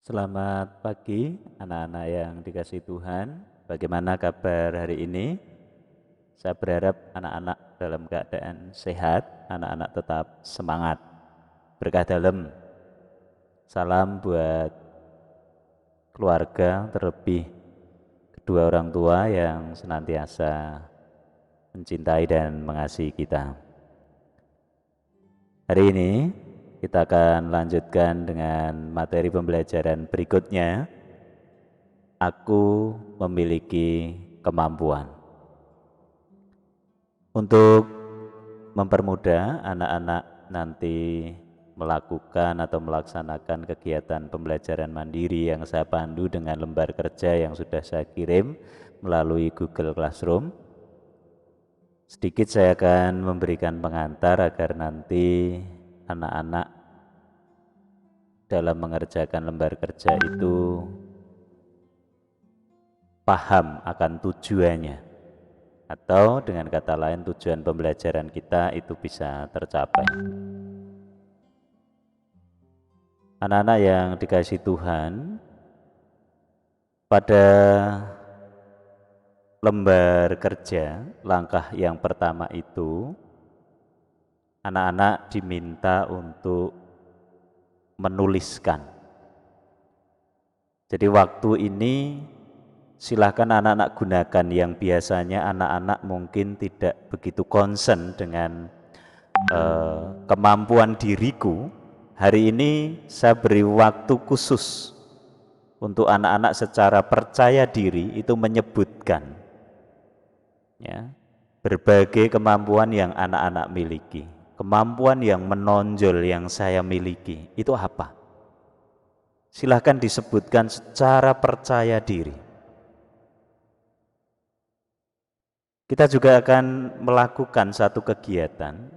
Selamat pagi anak-anak yang dikasihi Tuhan. Bagaimana kabar hari ini? Saya berharap anak-anak dalam keadaan sehat, anak-anak tetap semangat. Berkah dalam. Salam buat keluarga, terlebih kedua orang tua yang senantiasa mencintai dan mengasihi kita. Hari ini kita akan lanjutkan dengan materi pembelajaran berikutnya. Aku memiliki kemampuan. Untuk mempermudah anak-anak nanti melakukan atau melaksanakan kegiatan pembelajaran mandiri yang saya pandu dengan lembar kerja yang sudah saya kirim melalui Google Classroom, sedikit saya akan memberikan pengantar agar nanti anak-anak dalam mengerjakan lembar kerja itu paham akan tujuannya, atau dengan kata lain tujuan pembelajaran kita itu bisa tercapai. Anak-anak yang dikasihi Tuhan, pada lembar kerja langkah yang pertama itu anak-anak diminta untuk menuliskan. Jadi waktu ini silakan anak-anak gunakan yang biasanya anak-anak mungkin tidak begitu concern dengan kemampuan diriku. Hari ini saya beri waktu khusus untuk anak-anak secara percaya diri itu menyebutkan ya, berbagai kemampuan yang anak-anak miliki. Kemampuan yang menonjol yang saya miliki itu apa? Silahkan disebutkan secara percaya diri. Kita juga akan melakukan satu kegiatan,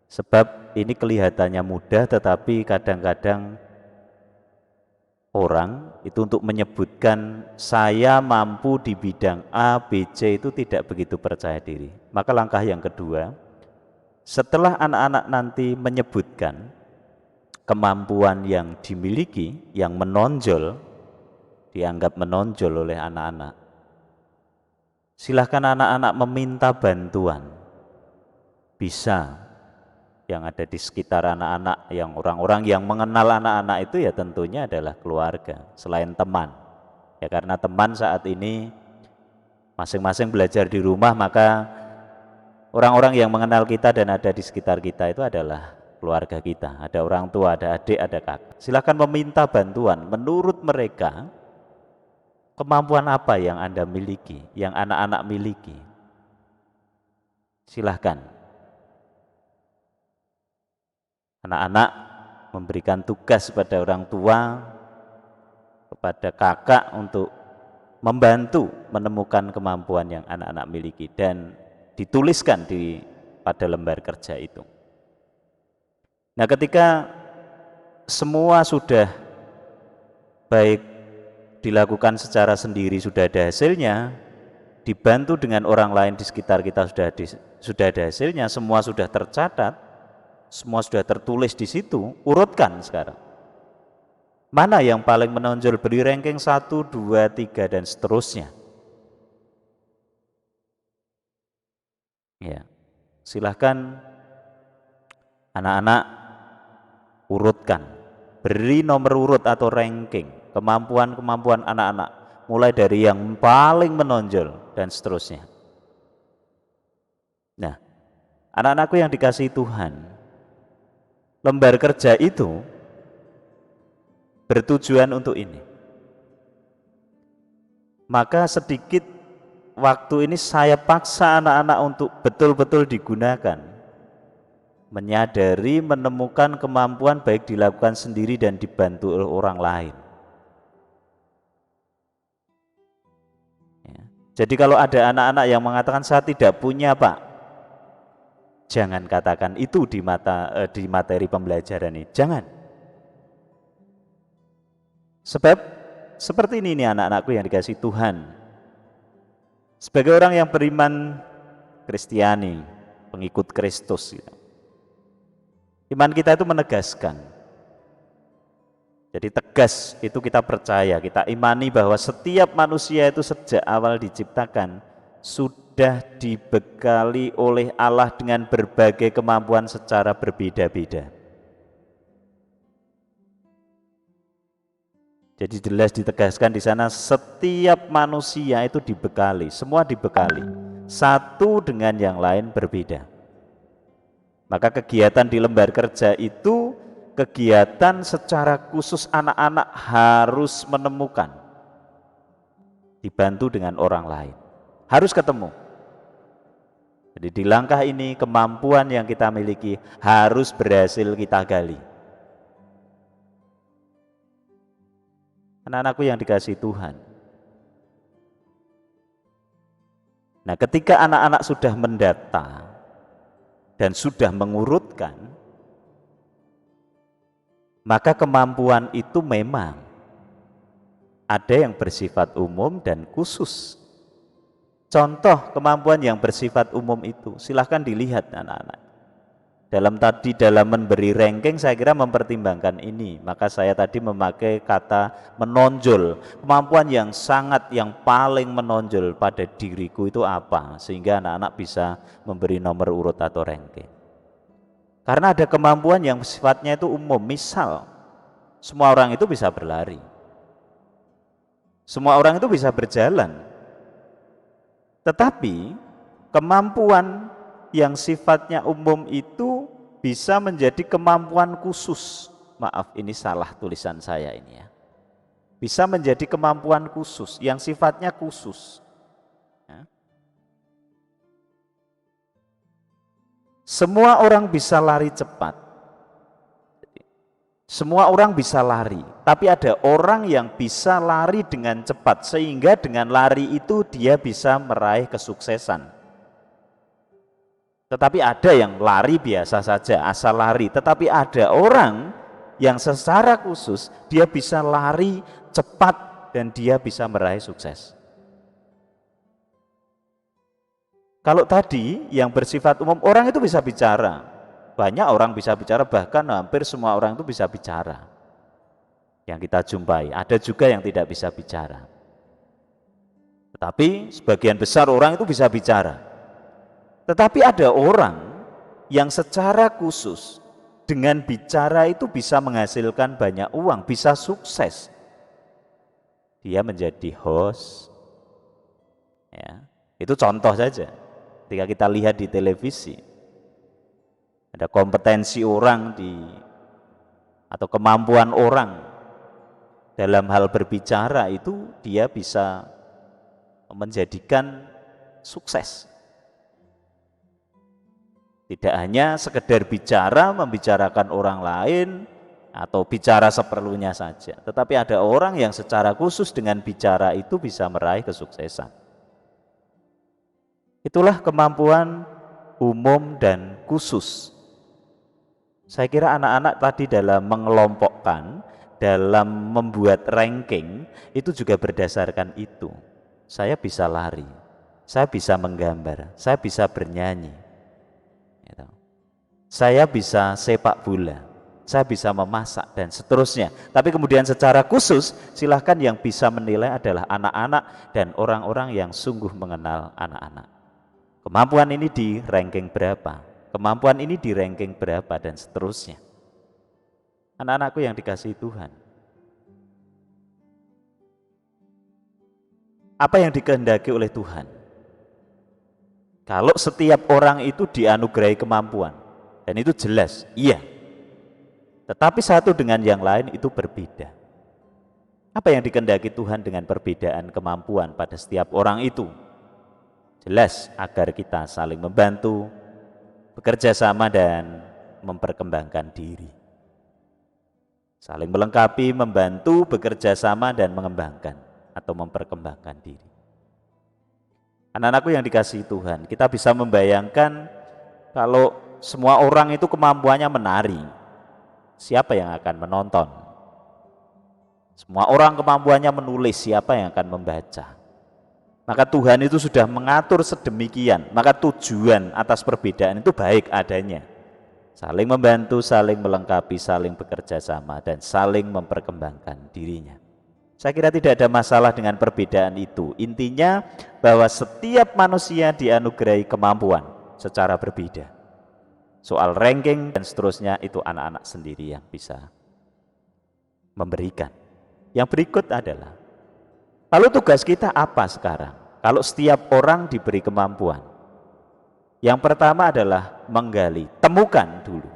sebab ini kelihatannya mudah, tetapi kadang-kadang orang itu untuk menyebutkan saya mampu di bidang A, B, C itu tidak begitu percaya diri. Maka langkah yang kedua, setelah anak-anak nanti menyebutkan kemampuan yang dimiliki, yang menonjol, dianggap menonjol oleh anak-anak, silahkan anak-anak meminta bantuan. Bisa yang ada di sekitar anak-anak, yang orang-orang yang mengenal anak-anak itu ya tentunya adalah keluarga, selain teman. Ya karena teman saat ini masing-masing belajar di rumah, maka orang-orang yang mengenal kita dan ada di sekitar kita itu adalah keluarga kita. Ada orang tua, ada adik, ada kakak. Silahkan meminta bantuan. Menurut mereka, kemampuan apa yang Anda miliki, yang anak-anak miliki? Silahkan. Anak-anak memberikan tugas pada orang tua, kepada kakak untuk membantu menemukan kemampuan yang anak-anak miliki dan dituliskan pada lembar kerja itu. Nah, ketika semua sudah baik dilakukan secara sendiri, sudah ada hasilnya, dibantu dengan orang lain di sekitar kita sudah ada hasilnya, semua sudah tercatat, semua sudah tertulis di situ, urutkan sekarang. Mana yang paling menonjol, beri ranking 1, 2, 3 dan seterusnya. Ya. Silahkan anak-anak urutkan, beri nomor urut atau ranking kemampuan-kemampuan anak-anak, mulai dari yang paling menonjol dan seterusnya. Nah, anak-anakku yang dikasihi Tuhan, lembar kerja itu bertujuan untuk ini. Maka sedikit waktu ini saya paksa anak-anak untuk betul-betul digunakan, menyadari, menemukan kemampuan baik dilakukan sendiri dan dibantu oleh orang lain. Ya. Jadi kalau ada anak-anak yang mengatakan saya tidak punya Pak, jangan katakan itu di materi pembelajaran ini, jangan. Sebab seperti ini anak-anakku yang dikasihi Tuhan. Sebagai orang yang beriman Kristiani, pengikut Kristus, iman kita itu menegaskan. Jadi tegas itu kita percaya, kita imani bahwa setiap manusia itu sejak awal diciptakan sudah dibekali oleh Allah dengan berbagai kemampuan secara berbeda-beda. Jadi jelas ditegaskan di sana setiap manusia itu dibekali, semua dibekali, satu dengan yang lain berbeda. Maka kegiatan di lembar kerja itu kegiatan secara khusus anak-anak harus menemukan, dibantu dengan orang lain, harus ketemu. Jadi di langkah ini kemampuan yang kita miliki harus berhasil kita gali. Anak-anakku yang dikasihi Tuhan, nah ketika anak-anak sudah mendata dan sudah mengurutkan, maka kemampuan itu memang ada yang bersifat umum dan khusus. Contoh kemampuan yang bersifat umum itu, silahkan dilihat anak-anak. Dalam memberi ranking saya kira mempertimbangkan ini. Maka saya tadi memakai kata menonjol. Kemampuan yang paling menonjol pada diriku itu apa? Sehingga anak-anak bisa memberi nomor urut atau ranking. Karena ada kemampuan yang sifatnya itu umum. Misal, semua orang itu bisa berlari. Semua orang itu bisa berjalan. Tetapi kemampuan yang sifatnya umum itu bisa menjadi kemampuan khusus. Maaf, ini salah tulisan saya ini ya. Bisa menjadi kemampuan khusus, yang sifatnya khusus. Ya. Semua orang bisa lari cepat. Semua orang bisa lari, tapi ada orang yang bisa lari dengan cepat, sehingga dengan lari itu dia bisa meraih kesuksesan. Tetapi ada yang lari biasa saja, asal lari. Tetapi ada orang yang secara khusus dia bisa lari cepat dan dia bisa meraih sukses. Kalau tadi yang bersifat umum, orang itu bisa bicara. Banyak orang bisa bicara, bahkan hampir semua orang itu bisa bicara. Yang kita jumpai, ada juga yang tidak bisa bicara. Tetapi sebagian besar orang itu bisa bicara. Tetapi ada orang yang secara khusus dengan bicara itu bisa menghasilkan banyak uang, bisa sukses. Dia menjadi host. Ya, itu contoh saja. Ketika kita lihat di televisi, ada kompetensi orang atau kemampuan orang dalam hal berbicara itu dia bisa menjadikan sukses. Tidak hanya sekedar bicara, membicarakan orang lain atau bicara seperlunya saja, tetapi ada orang yang secara khusus dengan bicara itu bisa meraih kesuksesan. Itulah kemampuan umum dan khusus. Saya kira anak-anak tadi dalam mengelompokkan, dalam membuat ranking, itu juga berdasarkan itu. Saya bisa lari, saya bisa menggambar, saya bisa bernyanyi, saya bisa sepak bola, saya bisa memasak, dan seterusnya. Tapi kemudian secara khusus, silahkan yang bisa menilai adalah anak-anak dan orang-orang yang sungguh mengenal anak-anak. Kemampuan ini di ranking berapa? Kemampuan ini di ranking berapa, dan seterusnya. Anak-anakku yang dikasihi Tuhan, apa yang dikehendaki oleh Tuhan? Kalau setiap orang itu dianugerahi kemampuan, dan itu jelas, iya. Tetapi satu dengan yang lain itu berbeda. Apa yang dikehendaki Tuhan dengan perbedaan kemampuan pada setiap orang itu? Jelas, agar kita saling membantu, bekerja sama dan memperkembangkan diri. Saling melengkapi, membantu, bekerja sama dan mengembangkan atau memperkembangkan diri. Anak-anakku yang dikasihi Tuhan, kita bisa membayangkan kalau semua orang itu kemampuannya menari, siapa yang akan menonton? Semua orang kemampuannya menulis, siapa yang akan membaca? Maka Tuhan itu sudah mengatur sedemikian, maka tujuan atas perbedaan itu baik adanya. Saling membantu, saling melengkapi, saling bekerja sama, dan saling memperkembangkan dirinya. Saya kira tidak ada masalah dengan perbedaan itu. Intinya bahwa setiap manusia dianugerahi kemampuan secara berbeda. Soal ranking dan seterusnya itu anak-anak sendiri yang bisa memberikan. Yang berikut adalah, lalu tugas kita apa sekarang? Kalau setiap orang diberi kemampuan, yang pertama adalah menggali, temukan dulu.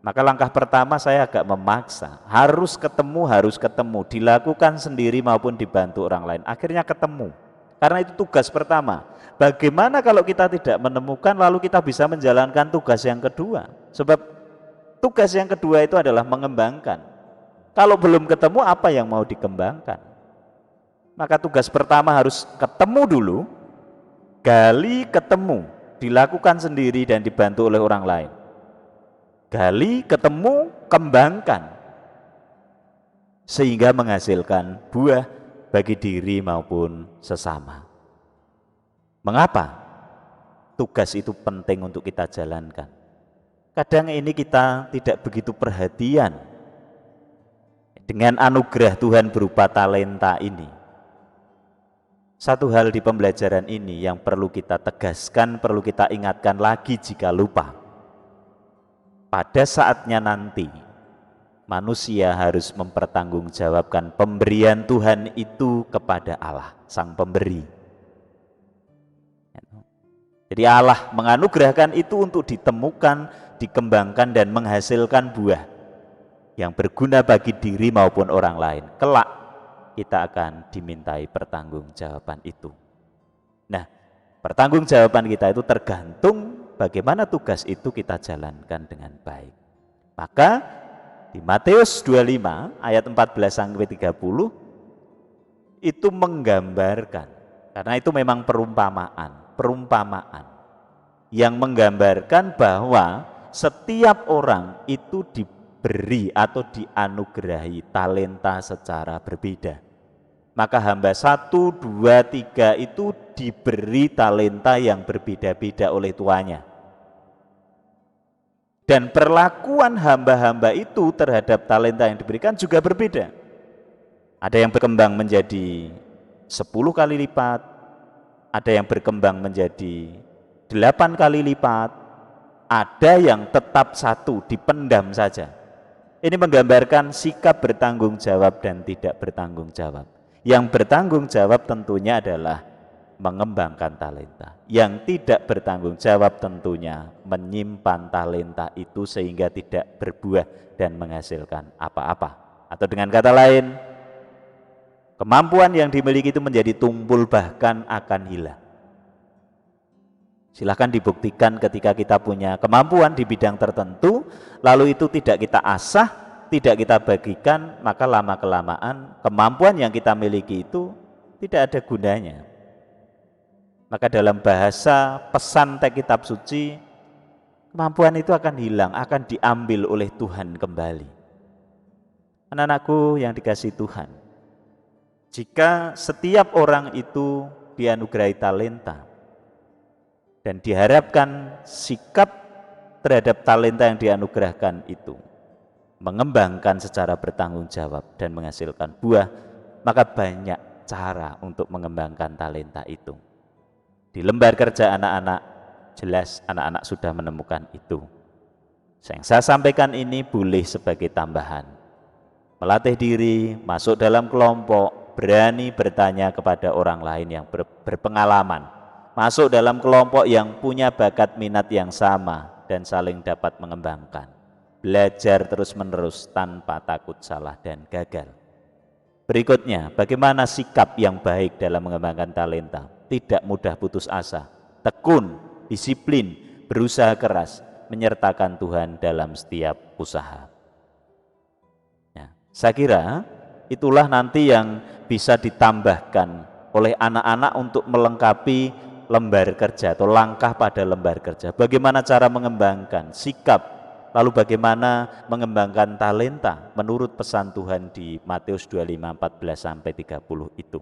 Maka langkah pertama saya agak memaksa, harus ketemu, dilakukan sendiri maupun dibantu orang lain. Akhirnya ketemu, karena itu tugas pertama. Bagaimana kalau kita tidak menemukan lalu kita bisa menjalankan tugas yang kedua? Sebab tugas yang kedua itu adalah mengembangkan. Kalau belum ketemu, apa yang mau dikembangkan? Maka tugas pertama harus ketemu dulu, gali, ketemu, dilakukan sendiri dan dibantu oleh orang lain. Gali, ketemu, kembangkan, sehingga menghasilkan buah bagi diri maupun sesama. Mengapa tugas itu penting untuk kita jalankan? Kadang ini kita tidak begitu perhatian dengan anugerah Tuhan berupa talenta ini. Satu hal di pembelajaran ini yang perlu kita tegaskan, perlu kita ingatkan lagi jika lupa. Pada saatnya nanti, manusia harus mempertanggungjawabkan pemberian Tuhan itu kepada Allah, Sang Pemberi. Jadi Allah menganugerahkan itu untuk ditemukan, dikembangkan, dan menghasilkan buah yang berguna bagi diri maupun orang lain. Kelak kita akan dimintai pertanggungjawaban itu. Nah, pertanggungjawaban kita itu tergantung bagaimana tugas itu kita jalankan dengan baik. Maka di Matius 25 ayat 14 sampai 30 itu menggambarkan, karena itu memang perumpamaan yang menggambarkan bahwa setiap orang itu diberi atau dianugerahi talenta secara berbeda. Maka hamba 1, 2, 3 itu diberi talenta yang berbeda-beda oleh tuannya. Dan perlakuan hamba-hamba itu terhadap talenta yang diberikan juga berbeda. Ada yang berkembang menjadi 10 kali lipat, ada yang berkembang menjadi 8 kali lipat, ada yang tetap 1, dipendam saja. Ini menggambarkan sikap bertanggung jawab dan tidak bertanggung jawab. Yang bertanggung jawab tentunya adalah mengembangkan talenta. Yang tidak bertanggung jawab tentunya menyimpan talenta itu sehingga tidak berbuah dan menghasilkan apa-apa. Atau dengan kata lain, kemampuan yang dimiliki itu menjadi tumpul bahkan akan hilang. Silahkan dibuktikan ketika kita punya kemampuan di bidang tertentu, lalu itu tidak kita asah, tidak kita bagikan, maka lama-kelamaan kemampuan yang kita miliki itu tidak ada gunanya. Maka dalam bahasa pesan teks kitab suci, kemampuan itu akan hilang, akan diambil oleh Tuhan kembali. Anak-anakku yang dikasihi Tuhan, jika setiap orang itu dianugerahi talenta dan diharapkan sikap terhadap talenta yang dianugerahkan itu mengembangkan secara bertanggung jawab dan menghasilkan buah, maka banyak cara untuk mengembangkan talenta itu. Di lembar kerja anak-anak, jelas anak-anak sudah menemukan itu. Yang saya sampaikan ini boleh sebagai tambahan. Melatih diri, masuk dalam kelompok, berani bertanya kepada orang lain yang berpengalaman. Masuk dalam kelompok yang punya bakat minat yang sama dan saling dapat mengembangkan. Belajar terus-menerus tanpa takut salah dan gagal. Berikutnya, bagaimana sikap yang baik dalam mengembangkan talenta? Tidak mudah putus asa, tekun, disiplin, berusaha keras, menyertakan Tuhan dalam setiap usaha. Ya, saya kira itulah nanti yang bisa ditambahkan oleh anak-anak untuk melengkapi lembar kerja atau langkah pada lembar kerja. Bagaimana cara mengembangkan sikap, lalu bagaimana mengembangkan talenta menurut pesan Tuhan di Matius 25, 14-30 itu.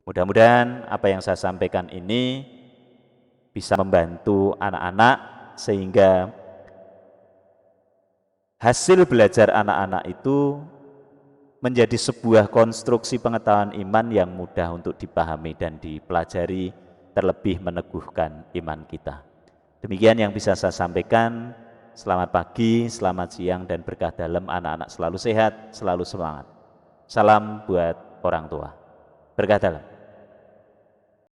Mudah-mudahan apa yang saya sampaikan ini bisa membantu anak-anak sehingga hasil belajar anak-anak itu menjadi sebuah konstruksi pengetahuan iman yang mudah untuk dipahami dan dipelajari, terlebih meneguhkan iman kita. Demikian yang bisa saya sampaikan. Selamat pagi, selamat siang, dan berkah dalam. Anak-anak selalu sehat, selalu semangat. Salam buat orang tua. Berkah dalam.